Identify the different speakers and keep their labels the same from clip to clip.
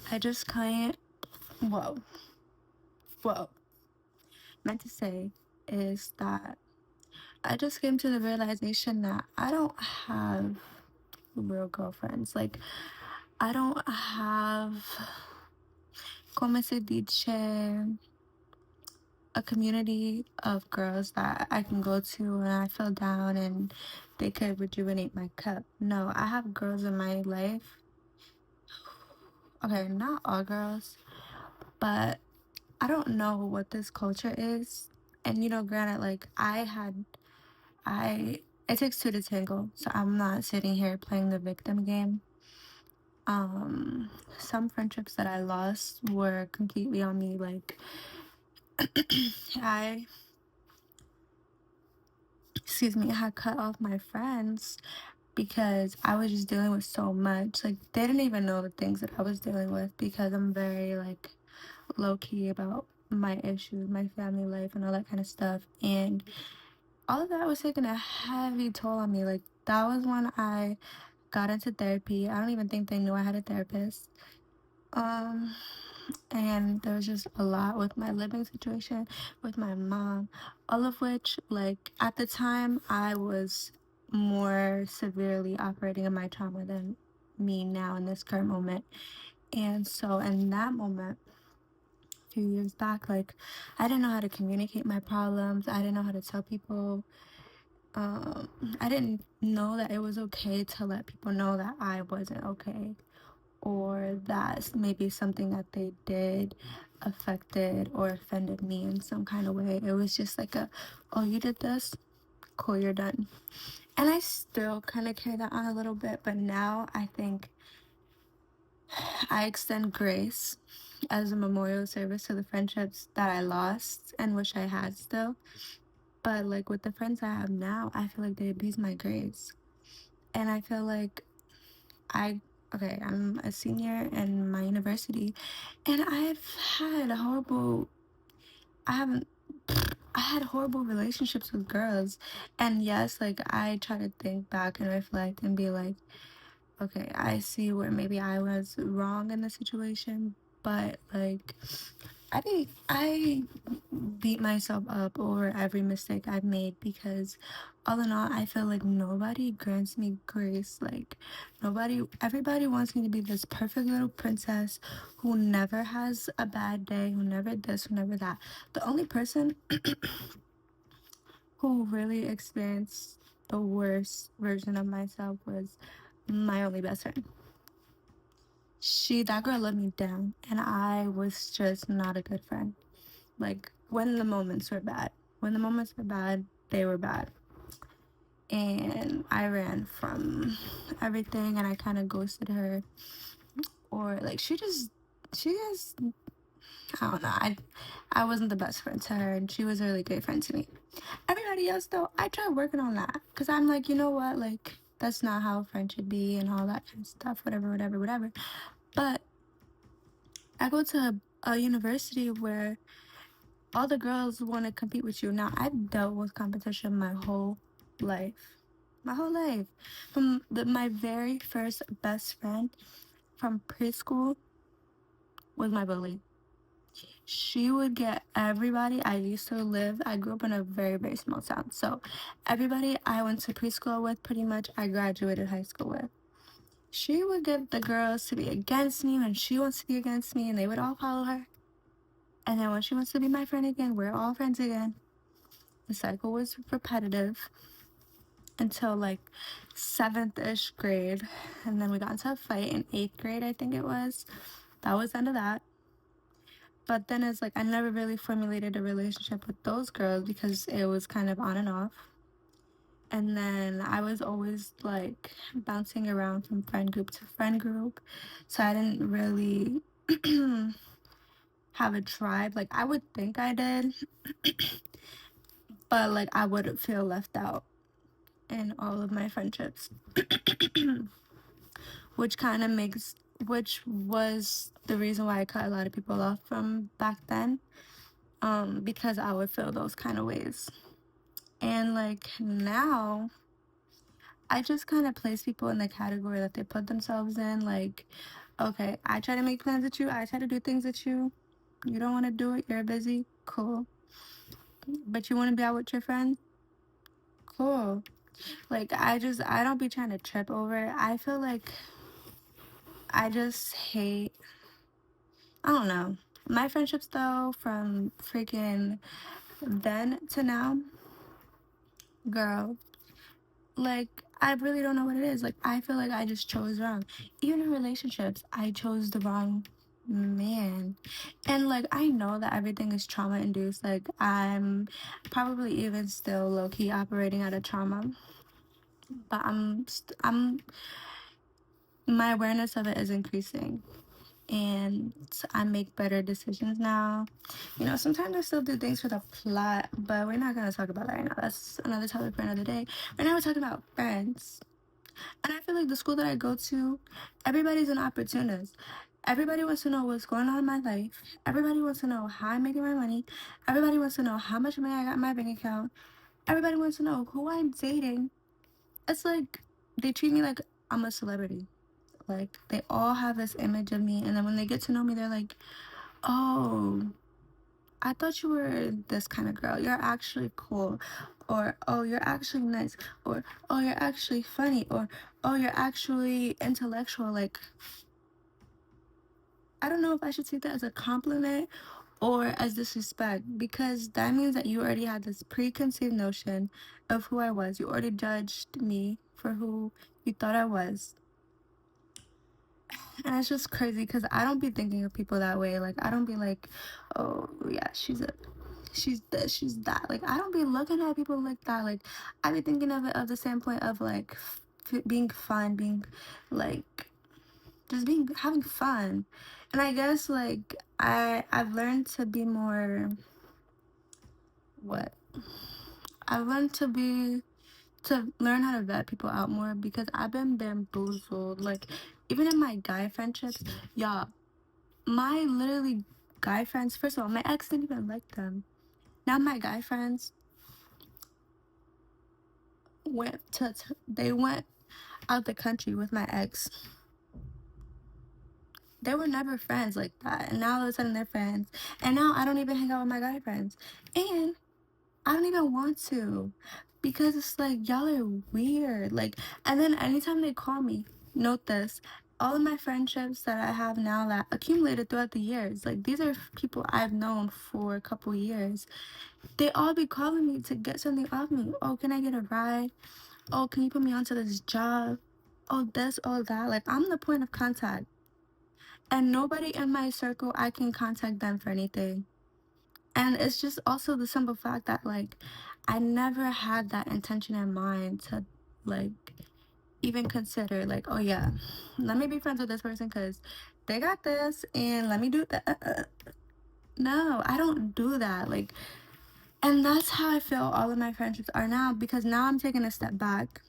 Speaker 1: I just can't. Whoa, whoa. Meant to say is that I just came to the realization that I don't have real girlfriends. Like, I don't have, como se dice, a community of girls that I can go to when I feel down and they could rejuvenate my cup. No, I have girls in my life. Okay, not all girls, but I don't know what this culture is. And granted, like it takes two to tango, so I'm not sitting here playing the victim game. Um, some friendships that I lost were completely on me. Like, I, excuse me, I had cut off my friends because I was just dealing with so much. Like, they didn't even know the things that I was dealing with because I'm very, like, low key about my issues, my family life, and all that kind of stuff. And all of that was taking a heavy toll on me. Like, that was when I got into therapy. I don't even think they knew I had a therapist. Um, and there was just a lot with my living situation, with my mom, all of which, like, at the time, I was more severely operating in my trauma than me now in this current moment. And so, in that moment, a few years back, like, I didn't know how to communicate my problems, I didn't know how to tell people. I didn't know that it was okay to let people know that I wasn't okay, or that maybe something that they did affected or offended me in some kind of way. It was just like oh, you did this? Cool, you're done. And I still kind of carry that on a little bit, but now I think I extend grace as a memorial service to the friendships that I lost and wish I had still. But like with the friends I have now, I feel like they abuse my grace. And I feel like I okay, I'm a senior in my university, and I haven't I had horrible relationships with girls. And yes, like I try to think back and reflect and be like, okay, I see where maybe I was wrong in the situation, but like I beat myself up over every mistake I've made because all in all, I feel like nobody grants me grace. Like everybody wants me to be this perfect little princess who never has a bad day, who never this, who never that. The only person who really experienced the worst version of myself was my only best friend. That girl let me down, and I was just not a good friend. Like, when the moments were bad. When the moments were bad, they were bad. And I ran from everything and I kind of ghosted her. Or, like, she just, I don't know. I wasn't the best friend to her, and she was a really great friend to me. Everybody else, though, I tried working on that. Because I'm like, you know what? Like, that's not how a friend should be and all that kind of stuff. Whatever, whatever, whatever. But I go to a university where all the girls want to compete with you. Now, I've dealt with competition my whole life. My whole life. My very first best friend from preschool was my bully. She would get everybody. I grew up in a very, very small town. So, everybody I went to preschool with, pretty much, I graduated high school with. She would get the girls to be against me when she wants to be against me, and they would all follow her. And then when she wants to be my friend again, we're all friends again. The cycle was repetitive until like seventh-ish grade. And then we got into a fight in eighth grade, I think it was. That was the end of that. But then it's like I never really formulated a relationship with those girls because it was kind of on and off. And then I was always like bouncing around from friend group to friend group. So I didn't really have a tribe. Like I would think I did, but like I would feel left out in all of my friendships. Which was the reason why I cut a lot of people off from back then, because I would feel those kind of ways. And like now, I just kind of place people in the category that they put themselves in. Like, Okay, I try to make plans with you. I try to do things with you. You don't want to do it. You're busy. Cool. But you want to be out with your friends? Cool. Like, I don't be trying to trip over it. I feel like I just hate, I don't know. My friendships, though, from freaking then to now, girl, like, I really don't know what it is. Like, I feel like I just chose wrong. Even in relationships, I chose the wrong man. And, like, I know that everything is trauma induced. Like, I'm probably even still low key operating out of trauma. But my awareness of it is increasing. And I make better decisions now. You know, sometimes I still do things for the plot, but we're not gonna talk about that right now. That's another topic for another day. Right now we're talking about friends. And I feel like the school that I go to, everybody's an opportunist. Everybody wants to know what's going on in my life. Everybody wants to know how I'm making my money. Everybody wants to know how much money I got in my bank account. Everybody wants to know who I'm dating. It's like they treat me like I'm a celebrity. Like they all have this image of me, and then when they get to know me, they're like, "Oh, I thought you were this kind of girl. You're actually cool," or "Oh, you're actually nice," or "Oh, you're actually funny," or "Oh, you're actually intellectual." Like, I don't know if I should take that as a compliment or as disrespect, because that means that you already had this preconceived notion of who I was. You already judged me for who you thought I was. And it's just crazy because I don't be thinking of people that way. Like, I don't be like, oh, yeah, she's this, she's that. Like, I don't be looking at people like that. Like, I be thinking of it of the standpoint of, like, being fun, being, like, just being, having fun. And I guess, like, I've learned to be more, what? I've learned to learn how to vet people out more because I've been bamboozled. Like, even in my guy friendships, y'all, my literally guy friends, first of all, my ex didn't even like them. Now my guy friends they went out the country with my ex. They were never friends like that, and now all of a sudden they're friends. And now I don't even hang out with my guy friends, and I don't even want to, because it's like y'all are weird. Like, and then anytime they call me, note this: all of my friendships that I have now that accumulated throughout the years, like these are people I've known for a couple years. They all be calling me to get something off me. Oh, can I get a ride? Oh, can you put me onto this job? Oh, this, oh, that. Like, I'm the point of contact. And nobody in my circle, I can contact them for anything. And it's just also the simple fact that, like, I never had that intention in mind to, like, even consider, like, oh, yeah, let me be friends with this person because they got this and let me do that. No, I don't do that. Like, and that's how I feel all of my friendships are now, because now I'm taking a step back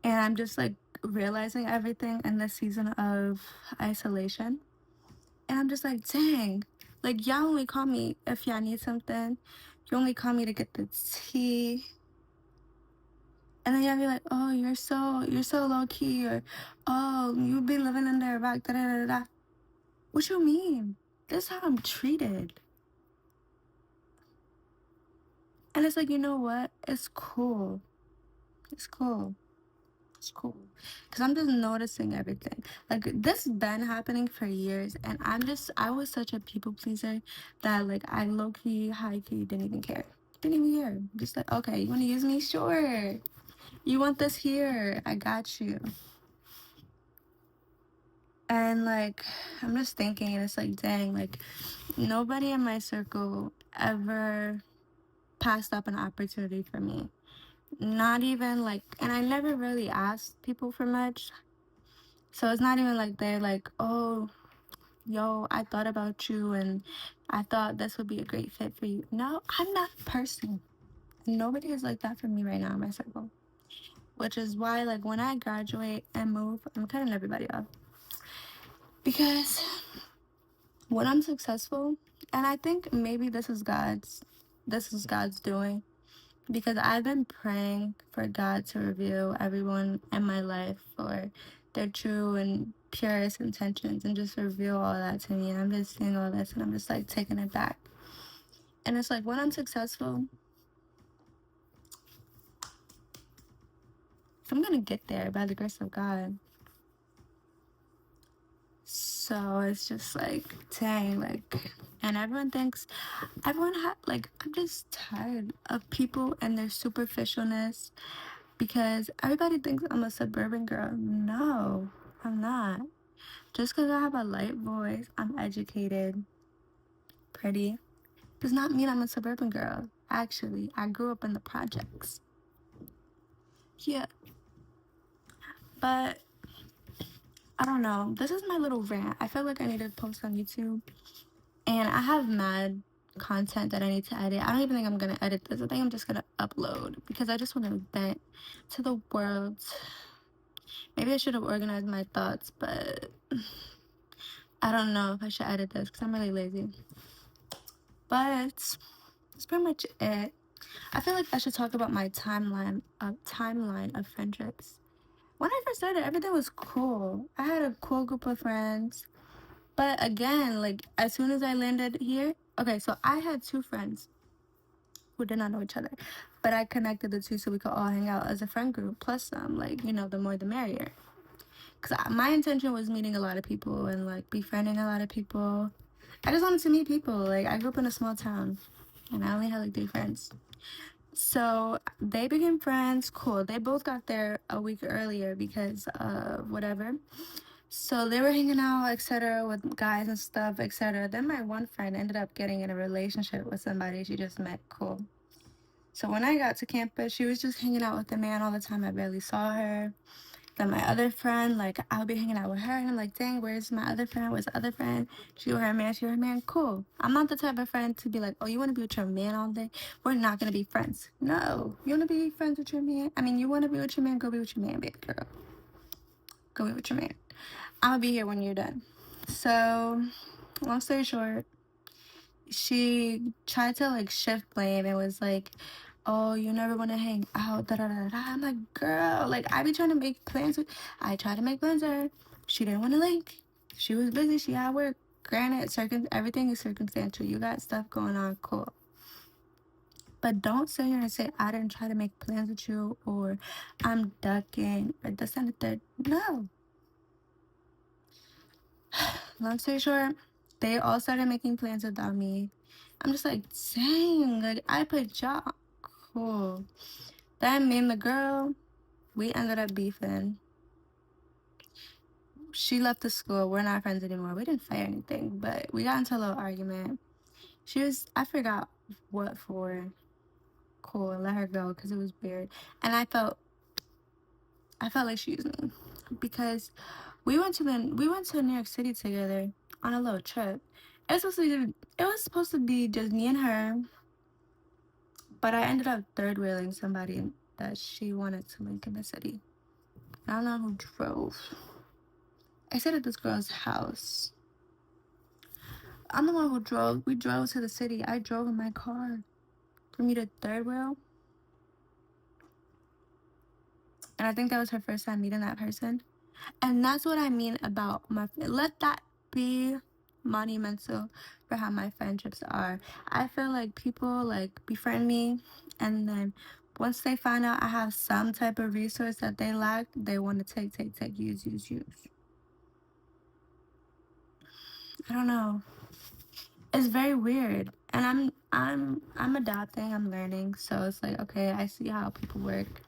Speaker 1: and I'm just like realizing everything in this season of isolation. And I'm just like, dang, like y'all only call me if y'all need something. You only call me to get the tea. And then y'all be like, oh, you're so low key, or oh, you be living under a rock, da da da da. What you mean? This is how I'm treated. And it's like, you know what? It's cool. It's cool. It's cool. Because I'm just noticing everything. Like, this been happening for years. And I was such a people pleaser that, like, I low key, high key didn't even care. Didn't even care. Just like, okay, you want to use me? Sure. You want this here? I got you. And, like, I'm just thinking, and it's like, dang, like, nobody in my circle ever passed up an opportunity for me. Not even, like, and I never really asked people for much. So it's not even like they're like, oh, yo, I thought about you and I thought this would be a great fit for you. No, I'm that person. Nobody is like that for me right now in my circle. Which is why, like, when I graduate and move, I'm cutting everybody off. Because when I'm successful, and I think maybe this is God's doing, because I've been praying for God to reveal everyone in my life for their true and purest intentions and just reveal all that to me. And I'm just seeing all this and I'm just like taking it back. And it's like when I'm successful, I'm gonna get there by the grace of God. So it's just like, dang, like, and everyone thinks, I'm just tired of people and their superficialness because everybody thinks I'm a suburban girl. No, I'm not. Just because I have a light voice, I'm educated, pretty, does not mean I'm a suburban girl. Actually, I grew up in the projects. Yeah, but I don't know. This is my little rant. I feel like I need to post on YouTube. And I have mad content that I need to edit. I don't even think I'm going to edit this. I think I'm just going to upload because I just want to vent to the world. Maybe I should have organized my thoughts, but I don't know if I should edit this because I'm really lazy. But that's pretty much it. I feel like I should talk about my timeline of friendships. When I first started, everything was cool. I had a cool group of friends. But again, like, as soon as I landed here, okay, so I had two friends who did not know each other. But I connected the two so we could all hang out as a friend group. Plus some, like, you know, the more the merrier. Because my intention was meeting a lot of people and, like, befriending a lot of people. I just wanted to meet people. Like, I grew up in a small town. And I only had, like, 3 friends. So they became friends. Cool. They both got there a week earlier because of whatever. So they were hanging out, etc., with guys and stuff, etc. Then my one friend ended up getting in a relationship with somebody she just met. Cool. So when I got to campus, she was just hanging out with the man all the time. I barely saw her. Then my other friend, like, I'll be hanging out with her, and I'm like, dang, where's my other friend? Where's the other friend? She with her man, she with her man. Cool. I'm not the type of friend to be like, oh, you want to be with your man all day? We're not going to be friends. No. You want to be friends with your man? I mean, you want to be with your man? Go be with your man, baby girl. Go be with your man. I'm going to be here when you're done. So, long story short, she tried to, like, shift blame. It was like, oh, you never want to hang out, da da da da. I'm like, girl, like, I be trying to make plans with, I tried to make plans with her. She didn't want to link. She was busy. She had work. Granted, everything is circumstantial. You got stuff going on, cool. But don't sit here and say, I didn't try to make plans with you, or I'm ducking, or this and the third. No. Long story short, they all started making plans without me. I'm just like, dang, like, I put y'all. Cool. Then me and the girl, we ended up beefing. She left the school. We're not friends anymore. We didn't fight or anything, but we got into a little argument. I forgot what for. Cool, let her go because it was weird. And I felt like she used me because we went to New York City together on a little trip. It was supposed to be just me and her, but I ended up third wheeling somebody that she wanted to link in the city. I don't know who drove. I stayed at this girl's house. I'm the one who drove. We drove to the city. I drove in my car for me to third wheel. And I think that was her first time meeting that person. And that's what I mean about let that be monumental for how my friendships are. I feel like people, like, befriend me, and then once they find out I have some type of resource that they lack, they want to take, use. I don't know. It's very weird. And I'm adapting, I'm learning. So it's like, okay, I see how people work,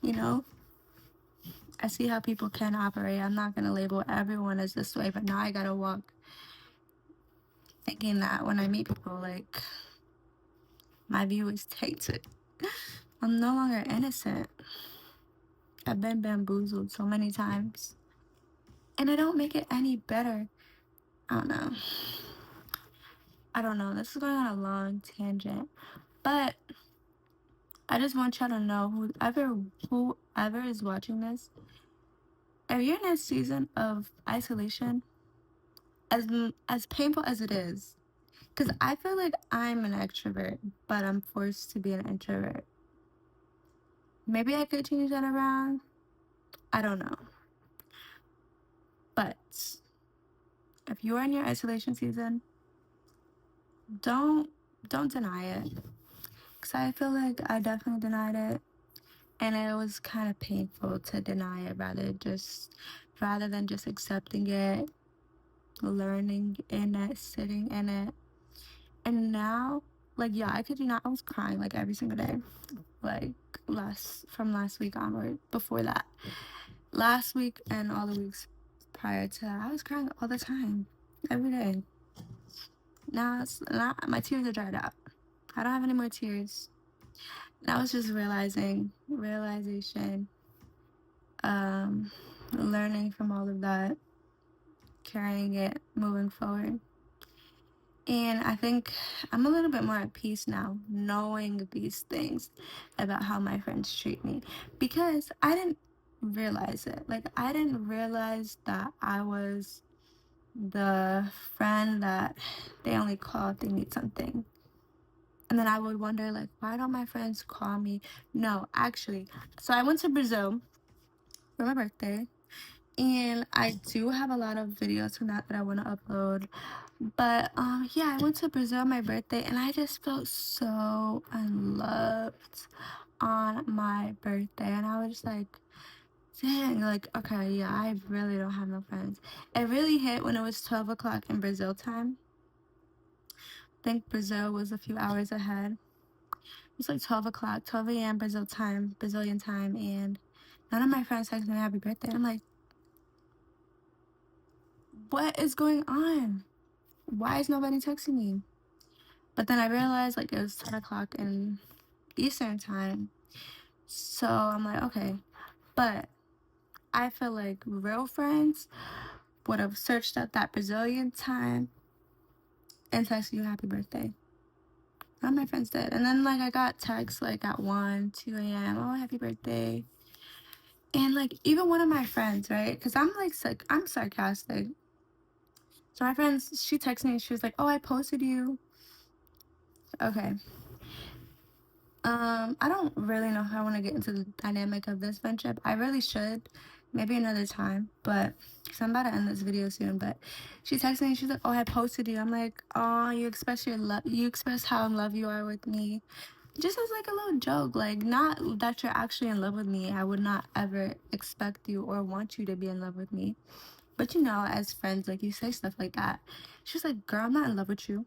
Speaker 1: you know? I see how people can operate. I'm not going to label everyone as this way, but now I got to walk thinking that when I meet people, like, my view is tainted. I'm no longer innocent. I've been bamboozled so many times. And I don't make it any better. I don't know. This is going on a long tangent. But I just want y'all to know, whoever is watching this, if you're in a season of isolation, as painful as it is, because I feel like I'm an extrovert, but I'm forced to be an introvert. Maybe I could change that around. I don't know. But if you're in your isolation season, don't deny it. Because I feel like I definitely denied it. And it was kind of painful to deny it rather than just accepting it, learning in it, sitting in it. And now, like, yeah, I kid you not, I was crying like every single day. Like from last week onward, before that. Last week and all the weeks prior to that, I was crying all the time. Every day. Now my tears are dried out. I don't have any more tears. Now it's just realization, learning from all of that, carrying it, moving forward. And I think I'm a little bit more at peace now, knowing these things about how my friends treat me. Because I didn't realize it. Like, I didn't realize that I was the friend that they only call if they need something. And then I would wonder, like, why don't my friends call me? No, actually. So I went to Brazil for my birthday. And I do have a lot of videos from that I want to upload. But yeah, I went to Brazil on my birthday and I just felt so unloved on my birthday. And I was just like, dang, like, okay, yeah, I really don't have no friends. It really hit when it was 12 o'clock in Brazil time. I think Brazil was a few hours ahead. It was like 12 o'clock, 12 a.m. Brazilian time, and none of my friends texted me happy birthday. I'm like, what is going on? Why is nobody texting me? But then I realized, like, it was 10 o'clock in Eastern time. So I'm like, okay. But I feel like real friends would have searched up that Brazilian time and texted you happy birthday. None of my friends did. And then, like, I got texts, like, at 1, 2 a.m. Oh, happy birthday. And, like, even one of my friends, right? Because I'm sarcastic. So my friend, she texted me and she was like, oh, I posted you. Okay. I don't really know how I want to get into the dynamic of this friendship. I really should. Maybe another time. But, because I'm about to end this video soon. But she texted me and she's like, oh, I posted you. I'm like, oh, you express you express how in love you are with me. Just as like a little joke. Like, not that you're actually in love with me. I would not ever expect you or want you to be in love with me. But, you know, as friends, like, you say stuff like that. She's like, girl, I'm not in love with you.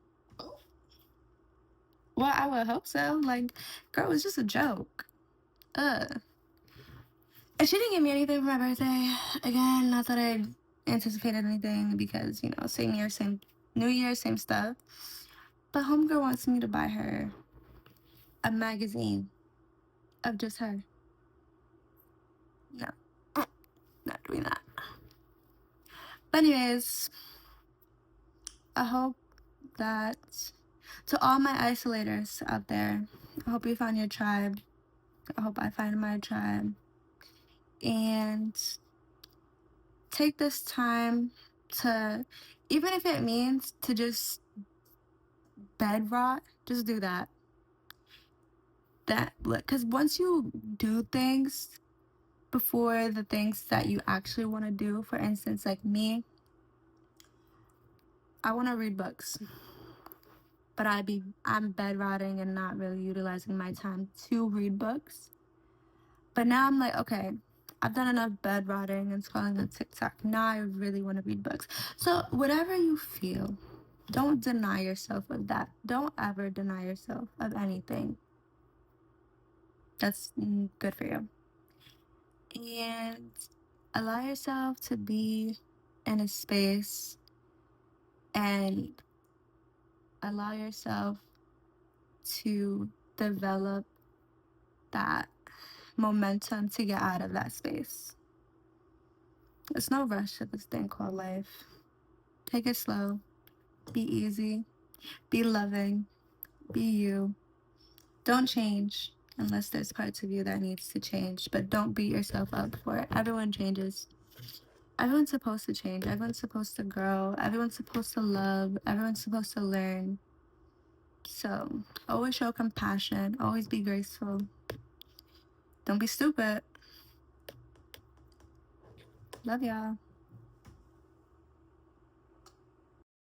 Speaker 1: Well, I would hope so. Like, girl, it's just a joke. And she didn't give me anything for my birthday. Again, not that I anticipated anything because, you know, same year, same New Year, same stuff. But homegirl wants me to buy her a magazine of just her. No, not doing that. But anyways, I hope that to all my isolators out there, I hope you found your tribe. I hope I find my tribe. And take this time to, even if it means to just bed rot, just do that. Because once you do things before the things that you actually want to do, for instance, like me, I want to read books, but I'm bed rotting and not really utilizing my time to read books. But now I'm like, okay, I've done enough bed rotting and scrolling on TikTok. Now I really want to read books. So whatever you feel, don't deny yourself of that. Don't ever deny yourself of anything that's good for you. And allow yourself to be in a space and allow yourself to develop that momentum to get out of that space. There's no rush to this thing called life. Take it slow. Be easy. Be loving. Be you. Don't change unless there's parts of you that needs to change, but don't beat yourself up for it. Everyone changes. Everyone's supposed to change. Everyone's supposed to grow. Everyone's supposed to love. Everyone's supposed to learn. So always show compassion. Always be graceful. Don't be stupid. Love y'all.